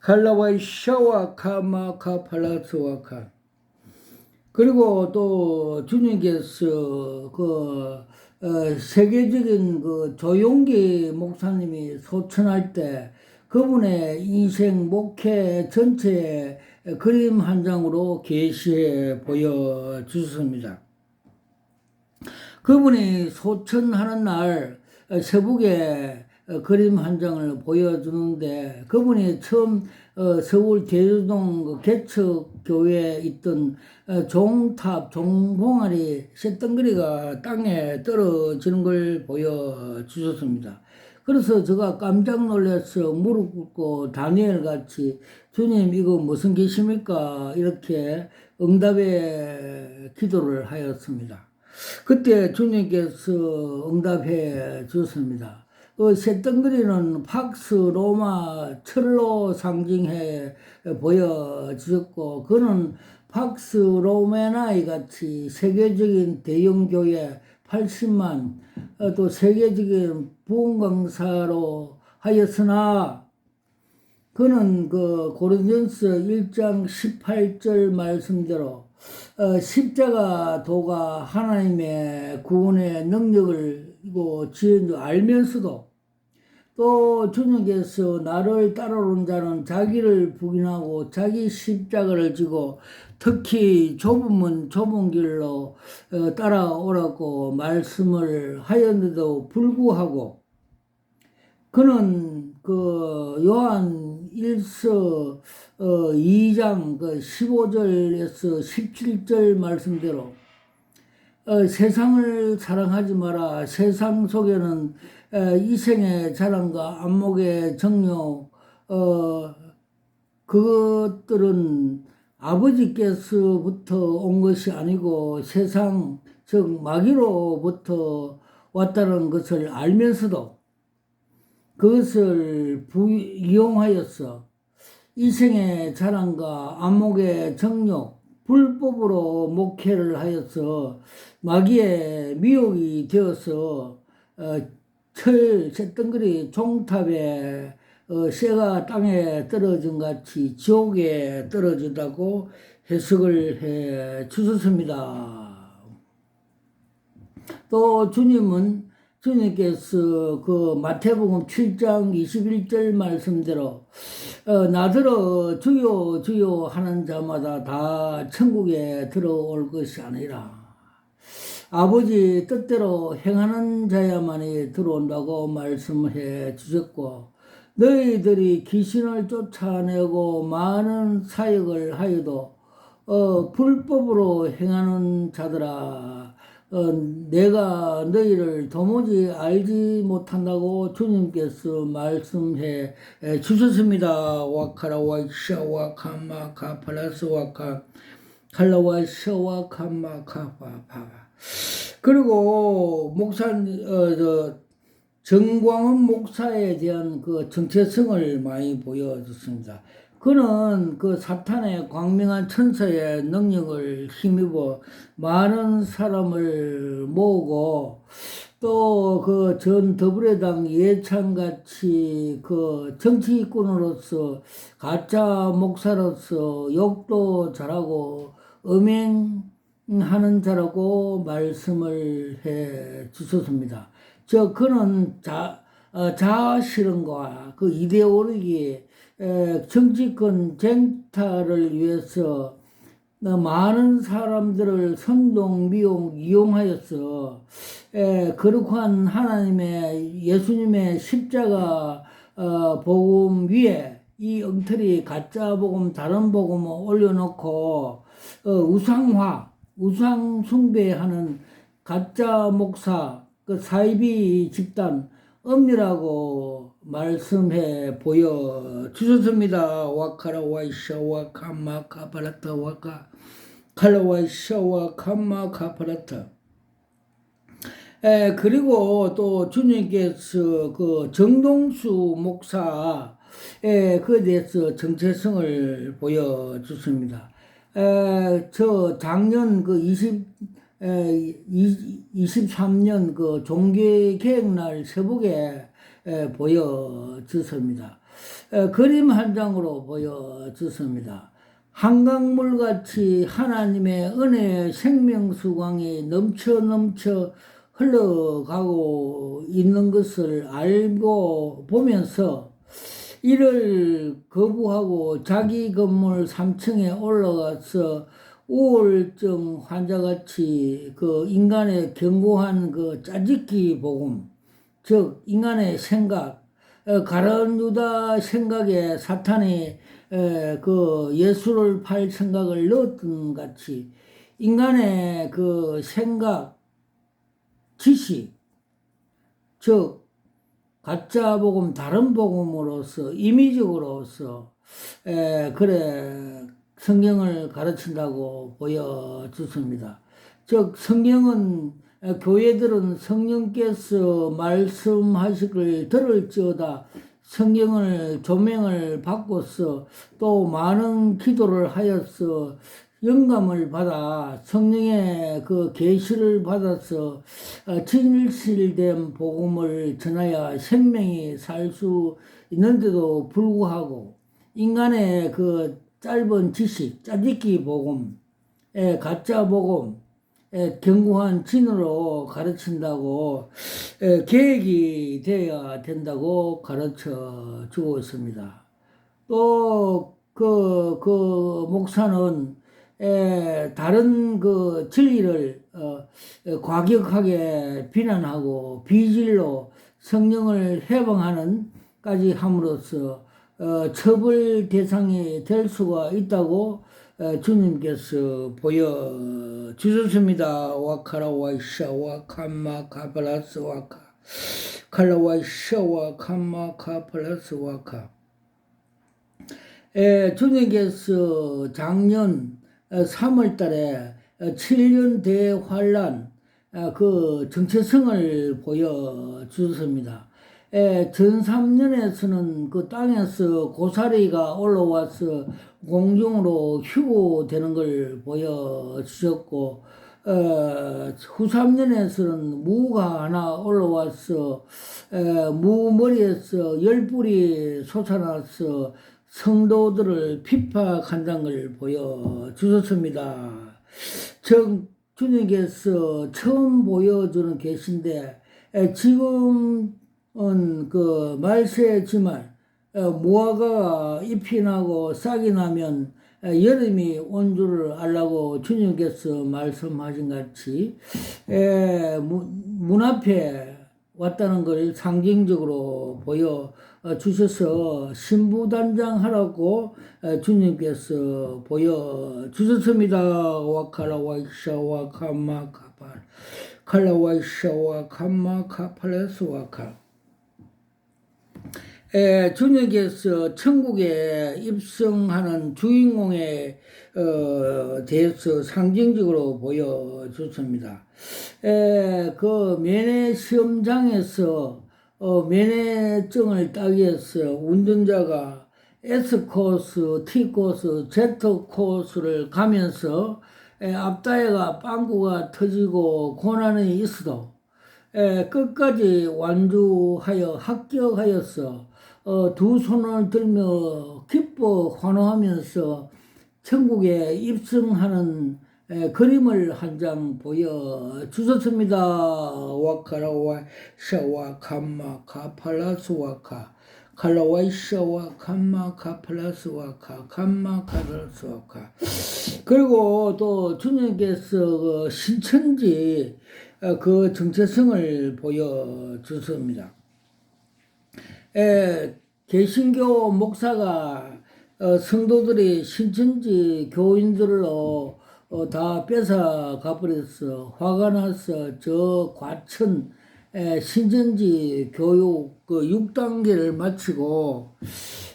Speaker 1: 칼라와이샤와 카마카 팔라스 와카. 그리고 또 주님께서 세계적인 조용기 목사님이 소천할 때 그분의 인생 목회 전체에 그림 한 장으로 계시해 보여주셨습니다. 그분이 소천하는 날 세북에 그림 한 장을 보여주는데 그분이 처음 서울 제주동 개척교회에 있던 종탑, 종봉아리 쇳덩어리가 땅에 떨어지는 걸 보여주셨습니다. 그래서 제가 깜짝 놀라서 무릎 꿇고 다니엘 같이 주님 이거 무슨 계십니까? 이렇게 응답의 기도를 하였습니다. 그때 주님께서 응답해 주셨습니다. 쇳덩어리는 팍스 로마 철로 상징해 보여주셨고 그는 팍스 로메나이 같이 세계적인 대형교회 80만 또 세계적인 부흥 강사로 하였으나 그는 고린전서 1장 18절 말씀대로 십자가 도가 하나님의 구원의 능력을 지은 줄 알면서도 또 주님께서 나를 따라오는 자는 자기를 부인하고 자기 십자가를 지고 특히 좁은 문 좁은 길로 따라오라고 말씀을 하였는데도 불구하고 그는 요한 1서 2장 15절에서 17절 말씀대로 세상을 사랑하지 마라. 세상 속에는 이생의 자랑과 안목의 정욕 그것들은 아버지께서부터 온 것이 아니고 세상 즉 마귀로부터 왔다는 것을 알면서도 그것을 이용하여서 이생의 자랑과 안목의 정욕 불법으로 목회를 하여서 마귀의 미혹이 되어서 쇳덩어리 종탑에 쇠가 땅에 떨어진 같이 지옥에 떨어진다고 해석을 해 주셨습니다. 또 주님께서 마태복음 7장 21절 말씀대로 나더러 주여 주여 하는 자마다 다 천국에 들어올 것이 아니라 아버지 뜻대로 행하는 자야만이 들어온다고 말씀해 주셨고 너희들이 귀신을 쫓아내고 많은 사역을 하여도 불법으로 행하는 자들아 내가 너희를 도무지 알지 못한다고 주님께서 말씀해 주셨습니다. 와카라 와이샤와 카마카 팔라스 와카 칼라와 샤와 카마카 파파. 그리고 정광훈 목사에 대한 정체성을 많이 보여줬습니다. 그는 사탄의 광명한 천사의 능력을 힘입어 많은 사람을 모으고 또 전 더불어당 예찬같이 정치인으로서 가짜 목사로서 욕도 잘하고 음행하는 자라고 말씀을 해 주셨습니다. 그는 자아실현과 이데올로기 정치권 쟁탈을 위해서 많은 사람들을 선동, 미용, 이용하여서 거룩한 하나님의 예수님의 십자가 복음 위에 이 엉터리 가짜 복음, 다른 복음을 올려놓고 우상화, 우상 숭배하는 가짜 목사, 그 사이비 집단 엄밀하고 말씀해 보여 주셨습니다. 와카라 와이샤 와카마 카파라타 와카 칼라 와이샤 와카마 카파라타. 그리고 또 주님께서 그 정동수 목사 그에 대해서 정체성을 보여주십니다. 저 작년 그 23년 그 종교개혁날 세복에 보여주습니다. 그림 한 장으로 보여주습니다. 한강물같이 하나님의 은혜 생명수강이 넘쳐 흘러가고 있는 것을 알고 보면서 이를 거부하고 자기 건물 3층에 올라가서 우울증 환자같이 그 인간의 견고한 그 짜집기 복음, 즉 인간의 생각, 가룟 유다 생각에 사탄이 그 예수를 팔 생각을 넣었던 같이 인간의 그 생각, 지식, 즉 가짜 복음, 다른 복음으로서 임의적으로서 그래 성경을 가르친다고 보여주습니다. 즉 성경은 교회들은 성령께서 말씀하시길 들을지어다 성경을 조명을 받고서 또 많은 기도를 하여서 영감을 받아 성령의 그 계시를 받아서 진실된 복음을 전하여 생명이 살 수 있는데도 불구하고 인간의 그 짧은 지식, 짜집기 복음, 가짜 복음, 견고한 진으로 가르친다고 계획이 되어야 된다고 가르쳐 주고 있습니다. 또 그 목사는 다른 그 진리를 과격하게 비난하고 비질로 성령을 해방하는까지 함으로써 처벌 대상이 될 수가 있다고 주님께서 보여주셨습니다. 와카라 와이샤 와카마 카플라스 와카 칼라 와이샤 와카마 카플라스 와카. 주님께서 작년 3월 달에 7년 대환란 그 정체성을 보여주셨습니다. 전 3년에서는 그 땅에서 고사리가 올라와서 공중으로 휴고되는 걸 보여주셨고 후 3년에서는 무가 하나 올라와서 무 머리에서 열불이 솟아나서 성도들을 핍박한다는 걸 보여주셨습니다. 주님께서 처음 보여주는 계신데 지금은 그 말세지만 무화과가 잎이 나고 싹이 나면 여름이 온 줄을 알라고 주님께서 말씀하신 같이 문 앞에 왔다는 걸 상징적으로 보여주셔서 신부단장하라고 주님께서 보여주셨습니다. 와카라 와이샤 와카마 카팔 칼라 와이샤 와카마 카팔레스 와카. 주님께서 천국에 입성하는 주인공에 대해서 상징적으로 보여줬습니다. 그 면회 시험장에서 면회증을 따기 위해서 운전자가 S코스, T코스, Z코스를 가면서 앞다리가 빵꾸가 터지고 고난이 있어도 끝까지 완주하여 합격하여서 두 손을 들며 기뻐 환호하면서 천국에 입성하는 그림을 한 장 보여주셨습니다. 와카라와 샤와 감마 카팔라스 와카 칼라와이 샤와 감마 카팔라스 와카 감마 카팔라스 와카. 그리고 또 주님께서 그 신천지 그 정체성을 보여주습니다. 개신교 목사가 성도들이 신천지 교인들로 다 뺏어 가버렸어. 화가 나서 저 과천 신천지 교육 그 6단계를 마치고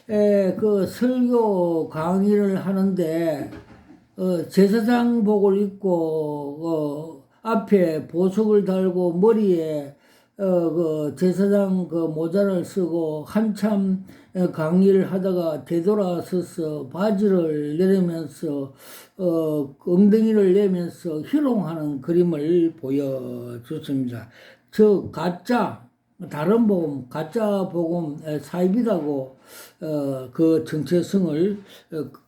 Speaker 1: 그 설교 강의를 하는데 제사장복을 입고 앞에 보석을 달고 머리에 그 제사장 그 모자를 쓰고 한참 강의를 하다가 되돌아서서 바지를 내리면서 엉덩이를 내면서 희롱하는 그림을 보여줬습니다. 저 다른 복음, 가짜 복음 사입이라고 그 정체성을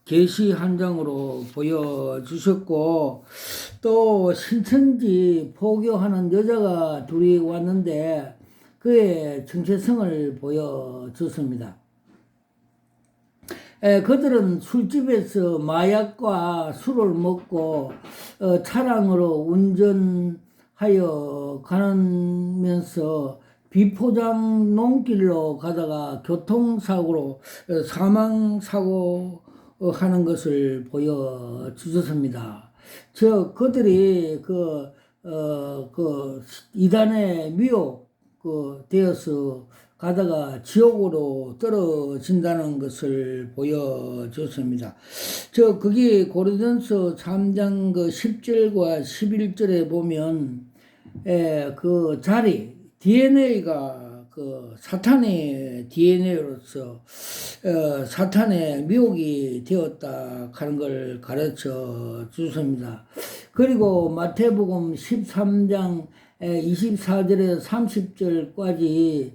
Speaker 1: 게시 한 장으로 보여주셨고, 또 신천지 포교하는 여자가 둘이 왔는데 그의 정체성을 보여줬습니다. 그들은 술집에서 마약과 술을 먹고 차량으로 운전하여 가면서 비포장 농길로 가다가 교통사고로 사망사고 하는 것을 보여주셨습니다. 그들이 그 이단의 되어서 가다가 지옥으로 떨어진다는 것을 보여줬습니다. 그게 고린도전서 3장 10절과 11절에 보면 그 자리 DNA가 그 사탄의 DNA로서 사탄의 미혹이 되었다 하는 걸 가르쳐 주십니다. 그리고 마태복음 13장 24절에서 30절까지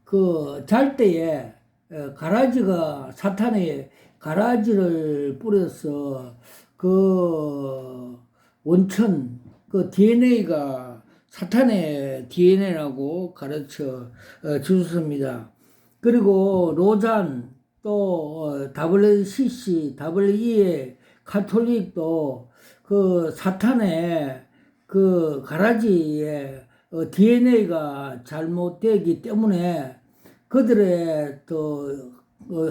Speaker 1: 그 잘 때에 가라지가 사탄의 가라지를 뿌려서 그 원천 그 DNA가 사탄의 DNA라고 가르쳐 주셨습니다. 그리고 로잔 또 WCC, WEA 카톨릭도 그 사탄의 그 가라지에 DNA가 잘못되기 때문에 그들의 또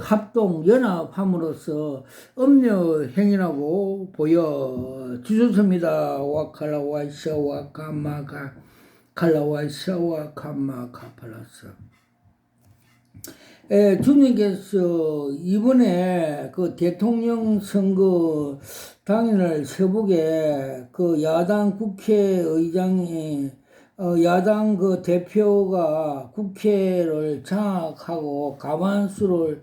Speaker 1: 합동 연합함으로써 음료 행위라고 보여주셨습니다. 와칼라와샤와 카마가 칼라와샤와 카마가 팔았어. 주님께서 이번에 그 대통령 선거 당일날 새벽에 그 야당 국회의장이 야당 그 대표가 국회를 장악하고 가만수를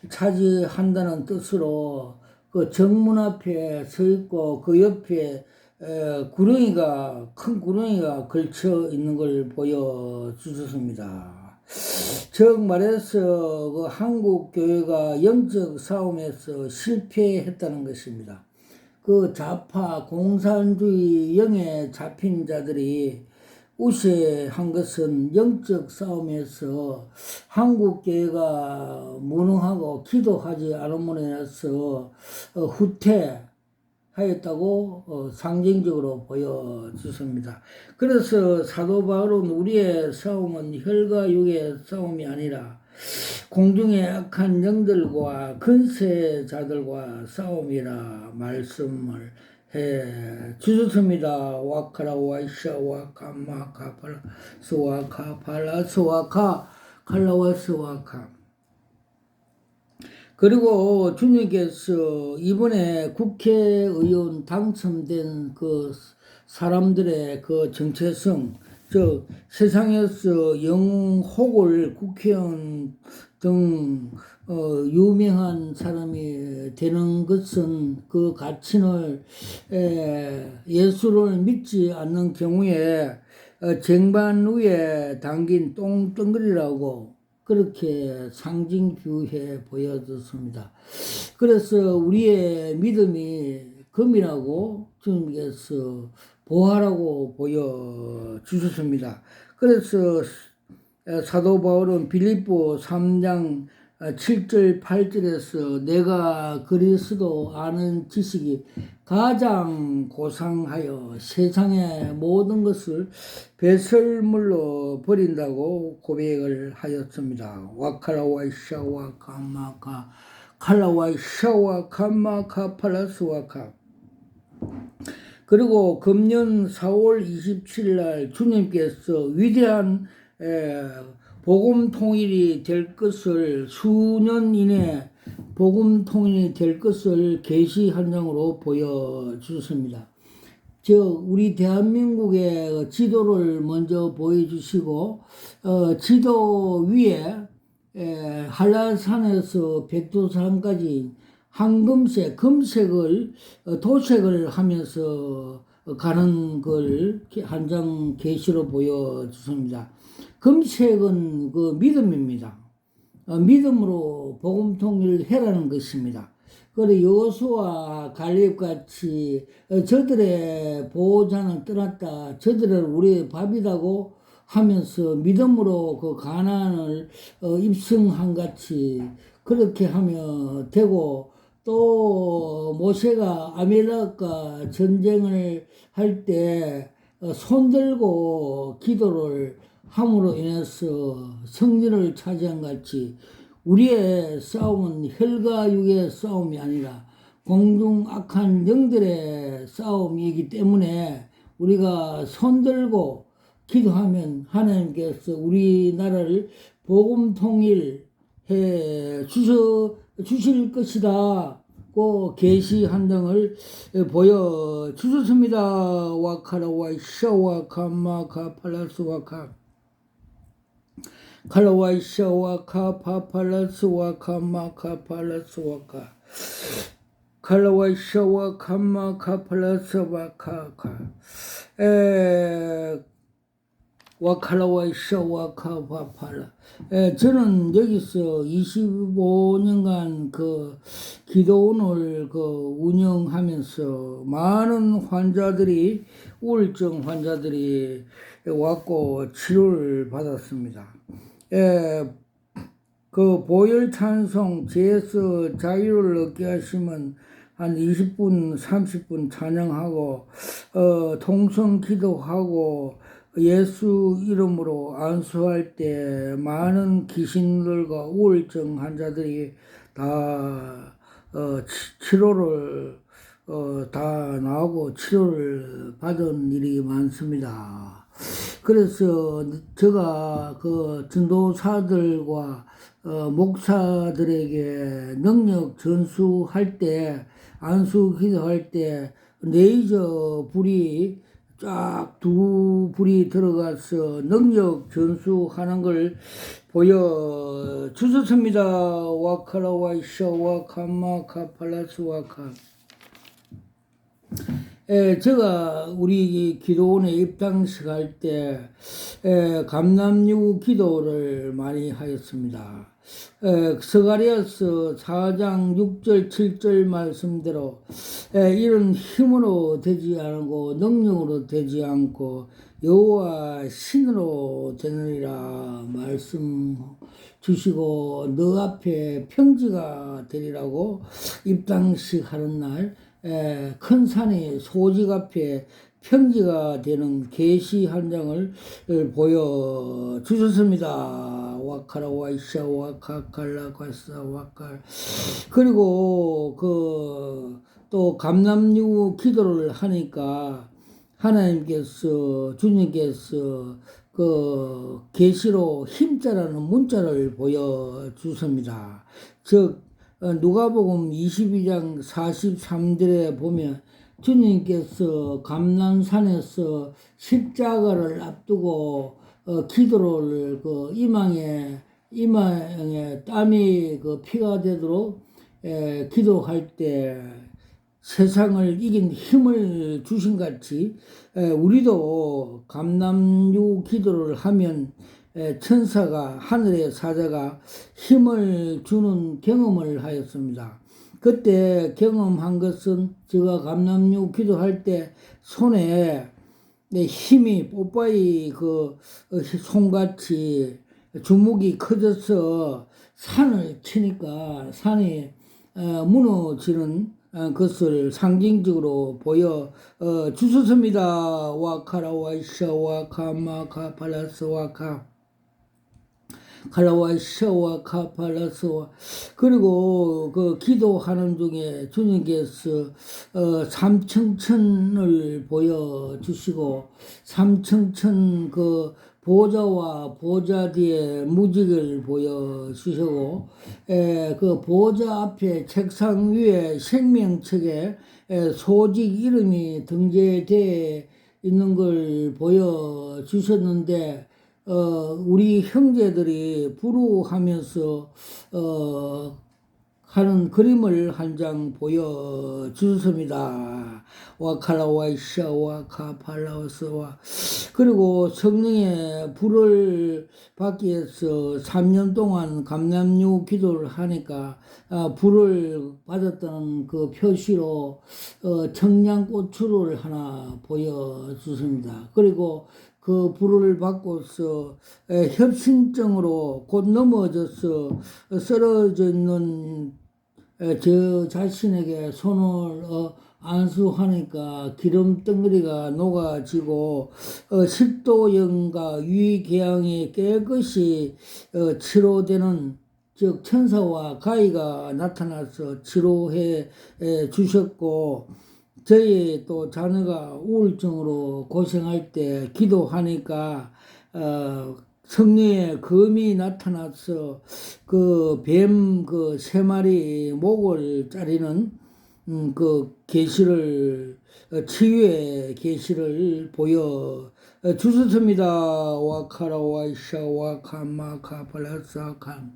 Speaker 1: 차지한다는 뜻으로 그 정문 앞에 서 있고 그 옆에 큰 구렁이가 걸쳐 있는 걸 보여주셨습니다. 즉 말해서 그 한국 교회가 영적 싸움에서 실패했다는 것입니다. 그 좌파 공산주의 영에 잡힌 자들이 우세한 것은 영적 싸움에서 한국 교회가 무능하고 기도하지 않음으로 인해서 후퇴하였다고 상징적으로 보여주습니다. 그래서 사도 바울은 우리의 싸움은 혈과 육의 싸움이 아니라 공중의 악한 영들과 근세자들과 싸움이라 말씀을 주셨습니다. 와카라 와이샤 와카마 카팔라 스와카 팔라 스와카 칼라와 스와카. 그리고 주님께서 이번에 국회의원 당첨된 그 사람들의 그 정체성, 즉 세상에서 영혹을 국회의원 등 유명한 사람이 되는 것은 그 가치를 예수를 믿지 않는 경우에 쟁반 위에 담긴 똥덩어리라고 그렇게 상징교회 보여줬습니다. 그래서 우리의 믿음이 금이라고 주님께서 보화라고 보여주셨습니다. 그래서 사도 바울은 빌립보 3장 7절 8절에서 내가 그리스도 아는 지식이 가장 고상하여 세상의 모든 것을 배설물로 버린다고 고백을 하였습니다. 와카라와이샤와 카마카 칼라와이샤와 카마카 팔라스와카. 그리고 금년 4월 27일 날 주님께서 위대한 복음 통일이 될 것을 수년 이내 복음 통일이 될 것을 계시 한 장으로 보여주셨습니다. 우리 대한민국의 지도를 먼저 보여주시고 지도 위에 한라산에서 백두산까지 황금색, 금색을 도색을 하면서 가는 걸 한 장 계시로 보여주습니다. 금색은 그 믿음입니다. 믿음으로 복음 통일해라는 것입니다. 그리고 여호수아와 갈렙 같이 저들의 보호자는 떠났다, 저들을 우리의 밥이라고 하면서 믿음으로 그 가나안을 입성한 같이 그렇게 하면 되고, 또 모세가 아말렉과 전쟁을 할 때 손들고 기도를 함으로 인해서 승리를 차지한 같이 우리의 싸움은 혈과 육의 싸움이 아니라 공중 악한 영들의 싸움이기 때문에 우리가 손들고 기도하면 하나님께서 우리나라를 복음 통일해 주실 것이다. 고 계시 한 장을 보여 주셨습니다. 와카라와 샤와카 마카 팔라스와카 칼라와이샤와카 파팔라스와카 마카 팔라스와카 칼라와이샤와카 마카 팔라스와카카 와칼라와이샤와카 파팔라. 저는 여기서 25년간 그 기도원을 운영하면서 많은 환자들이, 우울증 환자들이 왔고 치료를 받았습니다. 그 보혈 찬송, 죄에서 자유를 얻게 하시면 한 20분, 30분 찬양하고, 통성 기도하고, 예수 이름으로 안수할 때 많은 귀신들과 우울증 환자들이 다 치료를 다 나오고 치료를 받은 일이 많습니다. 그래서 제가 그 전도사들과 목사들에게 능력 전수할 때, 안수 기도할 때 레이저 불이 쫙 두 불이 들어가서 능력 전수하는 걸 보여주셨습니다. 와카라와이샤 와카마카 팔라스와카. 제가 우리 기도원에 입당식 할 때 감람유 기도를 많이 하였습니다. 스가랴서 4장 6절 7절 말씀대로 이런 힘으로 되지 않고 능력으로 되지 않고 여호와 신으로 되느니라 말씀 주시고, 너 앞에 평지가 되리라고 입당식 하는 날 큰 산이 소직 앞에 평지가 되는 계시 한 장을 보여주셨습니다. 와카라 와이샤 와카칼라 과사 와칼. 그리고 또 감람유 기도를 하니까 하나님께서, 주님께서 계시로 힘자라는 문자를 보여주십니다. 즉 누가복음 22장 43절에 보면 주님께서 감람산에서 십자가를 앞두고 기도를 이마에 땀이 피가 되도록 기도할 때 세상을 이긴 힘을 주신 같이 우리도 감람유 기도를 하면 천사가, 하늘의 사자가 힘을 주는 경험을 하였습니다. 그때 경험한 것은 제가 감람유 기도할 때 손에 힘이 뽀빠이 손같이 주먹이 커져서 산을 치니까 산이 무너지는 것을 상징적으로 보여 주셨습니다. 와카라 와이샤 와카마카 팔라스 와카. 칼라와 샤와 카팔라스와 그리고 그 기도하는 중에 주님께서 삼층천을 보여주시고 삼층천 그 보좌와 보좌 뒤에 무직을 보여주시고 그 보좌 앞에 책상 위에 생명책에 소직 이름이 등재되어 있는 걸 보여주셨는데 우리 형제들이 부르하면서 하는 그림을 한 장 보여주셨습니다. 와칼라와이샤 와카팔라와스와 그리고 성령의 불을 받기 위해서 3년 동안 감람유 기도를 하니까 불을 받았다는 그 표시로 청양고추를 하나 보여주십니다. 그리고 그 불을 받고서 협심증으로 곧 넘어져서 쓰러져 있는 저 자신에게 손을 안수하니까 기름 덩어리가 녹아지고 식도염과 위궤양이 깨끗이 치료되는 즉 천사와 가이가 나타나서 치료해 주셨고 저희 또 자녀가 우울증으로 고생할 때 기도하니까 성령의 검이 나타나서 그 뱀 그 세 마리 목을 자르는 그 계시를 치유의 계시를 보여 주셨습니다. 와카라와이샤 와카마카팔라사카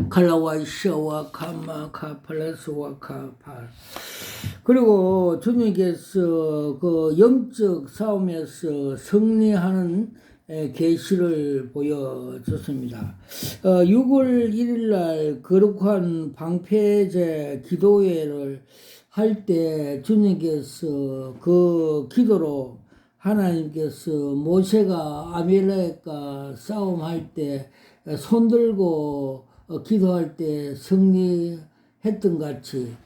Speaker 1: 칼라와이샤와 카마카 플러스와 카파 그리고 주님께서 그 영적 싸움에서 승리하는 계시를 보여줬습니다. 6월 1일 날 거룩한 방패제 기도회를 할 때 주님께서 그 기도로 하나님께서 모세가 아말렉과 싸움할 때 손들고 기도할 때 승리했던 같이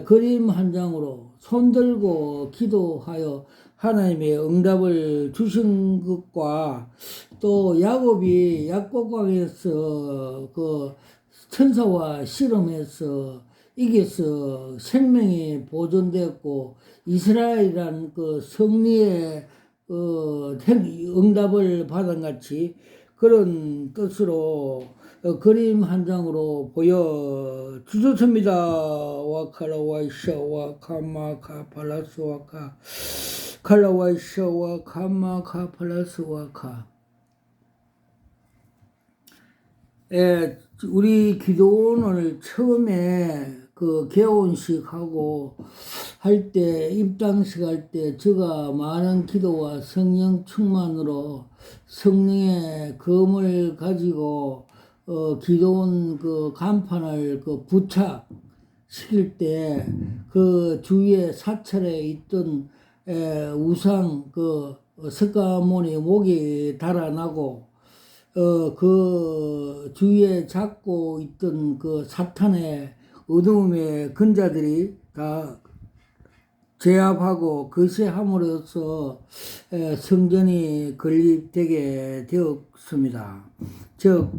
Speaker 1: 그림 한 장으로 손들고 기도하여 하나님의 응답을 주신 것과 또 야곱이 약곡강에서 그 천사와 씨름해서 이겨서 생명이 보존되었고 이스라엘이란 그 승리의 응답을 받은 같이 그런 뜻으로 그림 한 장으로 보여주셨습니다. 와칼라와이샤 와카마카 팔라스와카 칼라와이샤 와카마카 팔라스와카 우리 기도원을 처음에 그 개원식 하고 할 때 입당식 할 때 제가 많은 기도와 성령 충만으로 성령의 검을 가지고 기도원 그 간판을 그 부착시킬 때 그 주위에 사찰에 있던 우상 그 석가모니 목이 달아나고 그 주위에 잡고 있던 그 사탄의 어두움의 근자들이 다 제압하고 거세함으로써 성전이 건립되게 되었습니다. 즉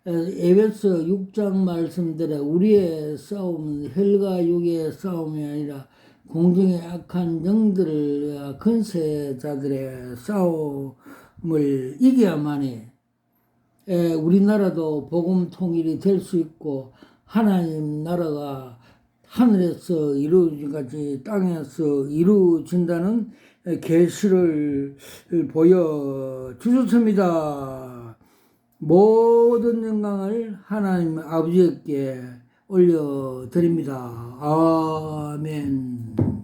Speaker 1: 에베소 6장 말씀대로 우리의 싸움은 혈과 육의 싸움이 아니라 공중의 악한 영들과 권세자들의 싸움을 이겨야만이 우리나라도 복음 통일이 될 수 있고 하나님 나라가 하늘에서 이루어진같이 땅에서 이루어진다는 계시를 보여주셨습니다. 모든 영광을 하나님 아버지께 올려드립니다. 아멘.